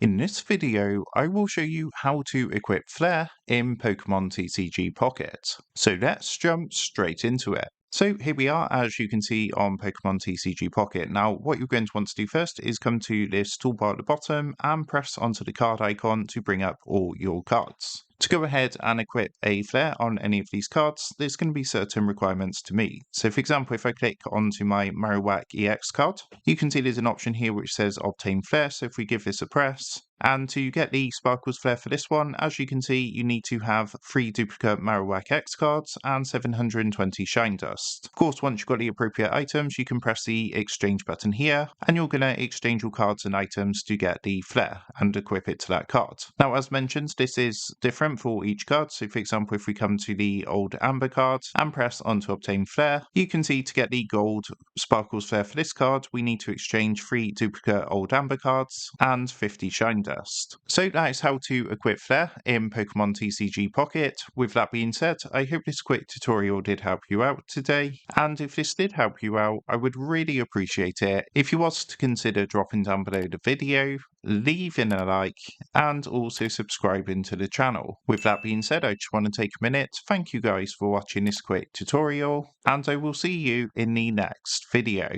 In this video, I will show you how to equip Flair in Pokémon TCG Pocket. So let's jump straight into it. So here we are, as you can see on Pokémon TCG Pocket. Now, what you're going to want to do first is come to this toolbar at the bottom and press onto the card icon to bring up all your cards. To go ahead and equip a Flair on any of these cards, there's going to be certain requirements to meet. So for example, if I click onto my Marowak EX card, you can see there's an option here which says Obtain Flair. So if we give this a press, and to get the Sparkles Flair for this one, as you can see, you need to have 3 duplicate Marowak X cards and 720 Shine Dust. Of course, once you've got the appropriate items, you can press the exchange button here, and you're going to exchange your cards and items to get the Flair and equip it to that card. Now, as mentioned, this is different for each card. So for example, if we come to the old Amber card and press on to Obtain Flair, you can see to get the gold Sparkles Flair for this card, we need to exchange 3 duplicate old Amber cards and 50 Shine Dust. So that is how to equip Flair in Pokémon TCG Pocket. With that being said, I hope this quick tutorial did help you out today, and if this did help you out, I would really appreciate it if you was to consider dropping down below the video, leaving a like, and also subscribing to the channel. With that being said, I just want to take a minute to thank you guys for watching this quick tutorial, and I will see you in the next video.